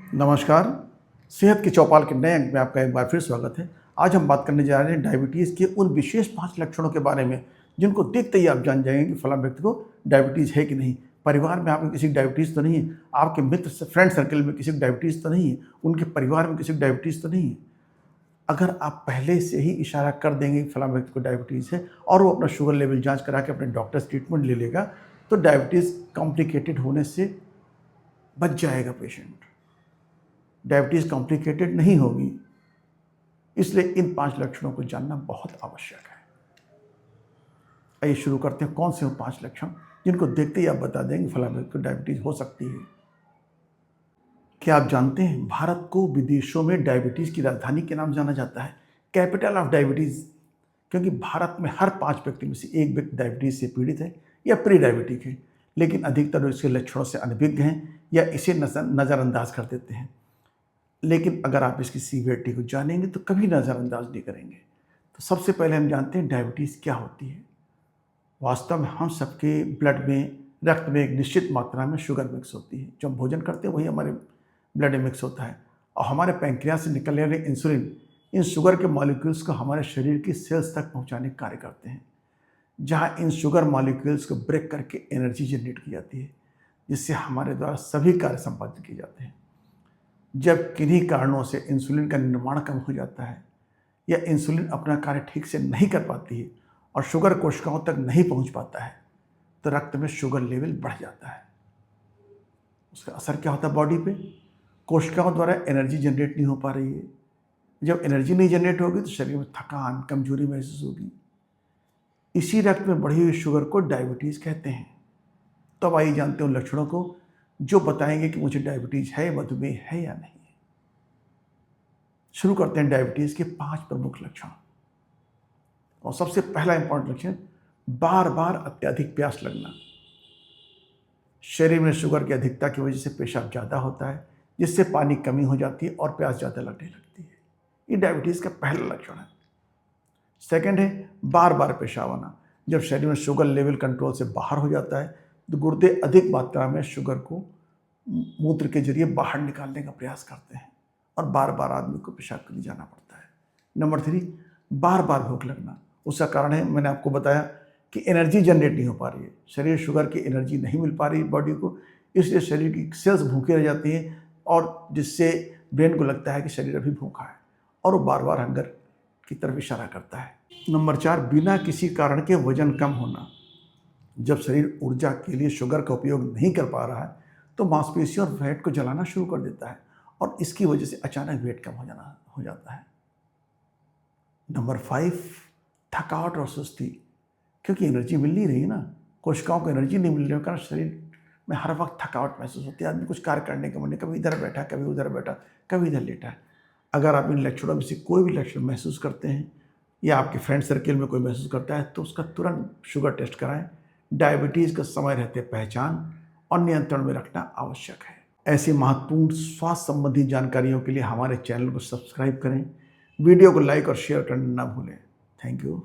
नमस्कार। सेहत के चौपाल के नए अंक में आपका एक बार फिर स्वागत है। आज हम बात करने जा रहे हैं डायबिटीज़ के उन विशेष 5 लक्षणों के बारे में, जिनको देखते ही आप जान जाएँगे कि फलाँ व्यक्ति को डायबिटीज़ है कि नहीं। परिवार में आपके किसी की डायबिटीज़ तो नहीं है, आपके मित्र से फ्रेंड सर्कल में किसी की डायबिटीज़ तो नहीं है, उनके परिवार में किसी की डायबिटीज़ तो नहीं है। अगर आप पहले से ही इशारा कर देंगे कि फलाँ व्यक्ति को डायबिटीज़ है और वो अपना शुगर लेवल जाँच करा के अपने डॉक्टर से ट्रीटमेंट ले लेगा, तो डायबिटीज़ कॉम्प्लिकेटेड होने से बच जाएगा पेशेंट। डायबिटीज़ कॉम्प्लिकेटेड नहीं होगी, इसलिए इन 5 लक्षणों को जानना बहुत आवश्यक है। आइए शुरू करते हैं, कौन से वो 5 लक्षण जिनको देखते ही आप बता देंगे फलाँ व्यक्ति को डायबिटीज़ हो सकती है। क्या आप जानते हैं भारत को विदेशों में डायबिटीज़ की राजधानी के नाम जाना जाता है, कैपिटल ऑफ डायबिटीज़, क्योंकि भारत में हर 5 व्यक्ति में से एक व्यक्ति डायबिटीज़ से पीड़ित है या प्री डायबिटिक है, लेकिन अधिकतर लोग इसके लक्षणों से अनभिज्ञ हैं या इसे नज़रअंदाज कर देते हैं। लेकिन अगर आप इसकी सीवियरिटी को जानेंगे तो कभी नज़रअंदाज नहीं करेंगे। तो सबसे पहले हम जानते हैं डायबिटीज़ क्या होती है। वास्तव में हम सबके ब्लड में, रक्त में एक निश्चित मात्रा में शुगर मिक्स होती है। जो हम भोजन करते हैं वही हमारे ब्लड में मिक्स होता है, और हमारे पैंक्रियास से निकलने वाले इंसुलिन इन शुगर के मॉलिक्यूल्स को हमारे शरीर की सेल्स तक पहुंचाने का कार्य करते हैं, जहां इन शुगर मॉलिक्यूल्स को ब्रेक करके एनर्जी जनरेट की जाती है, जिससे हमारे द्वारा सभी कार्य संपादित किए जाते हैं। जब किन्हीं कारणों से इंसुलिन का निर्माण कम हो जाता है या इंसुलिन अपना कार्य ठीक से नहीं कर पाती है और शुगर कोशिकाओं तक नहीं पहुंच पाता है, तो रक्त में शुगर लेवल बढ़ जाता है। उसका असर क्या होता है बॉडी पे? कोशिकाओं द्वारा एनर्जी जनरेट नहीं हो पा रही है। जब एनर्जी नहीं जनरेट होगी तो शरीर में थकान, कमजोरी महसूस होगी। इसी रक्त में बढ़ी हुई शुगर को डायबिटीज़ कहते हैं। तो अब आइए जानते हैं उन लक्षणों को जो बताएंगे कि मुझे डायबिटीज़ है, मधुमेह है या नहीं। शुरू करते हैं डायबिटीज़ के 5 प्रमुख लक्षण। और सबसे पहला इंपॉर्टेंट लक्षण, बार बार अत्यधिक प्यास लगना। शरीर में शुगर की अधिकता की वजह से पेशाब ज़्यादा होता है, जिससे पानी कमी हो जाती है और प्यास ज़्यादा लगने लगती है। ये डायबिटीज़ का पहला लक्षण है। सेकंड है बार बार पेशाब आना। जब शरीर में शुगर लेवल कंट्रोल से बाहर हो जाता है तो गुर्दे अधिक मात्रा में शुगर को मूत्र के जरिए बाहर निकालने का प्रयास करते हैं और बार बार आदमी को पेशाब के लिए जाना पड़ता है। नंबर 3, बार बार भूख लगना। उसका कारण है, मैंने आपको बताया कि एनर्जी जनरेट नहीं हो पा रही है, शरीर शुगर की एनर्जी नहीं मिल पा रही है बॉडी को, इसलिए शरीर की सेल्स भूखे रह जाती हैं और जिससे ब्रेन को लगता है कि शरीर अभी भूखा है और वो बार बार हंगर की तरफ इशारा करता है। नंबर 4, बिना किसी कारण के वजन कम होना। जब शरीर ऊर्जा के लिए शुगर का उपयोग नहीं कर पा रहा है तो मांसपेशियों और फैट को जलाना शुरू कर देता है और इसकी वजह से अचानक वेट कम हो जाता है। नंबर 5, थकावट और सुस्ती। क्योंकि एनर्जी मिल नहीं रही है ना, कोशिकाओं को एनर्जी नहीं मिल रही है, कारण शरीर में हर वक्त थकावट महसूस होती है। आदमी कुछ कार्य करने का मन नहीं, कभी इधर बैठा, कभी उधर बैठा, कभी इधर लेटा है। अगर आप इन लक्षणों में से कोई भी लक्षण महसूस करते हैं या आपके फ्रेंड सर्किल में कोई महसूस करता है तो उसका तुरंत शुगर टेस्ट कराएं। डायबिटीज़ का समय रहते पहचान और नियंत्रण में रखना आवश्यक है। ऐसी महत्वपूर्ण स्वास्थ्य संबंधी जानकारियों के लिए हमारे चैनल को सब्सक्राइब करें, वीडियो को लाइक और शेयर करना ना भूलें। Thank you.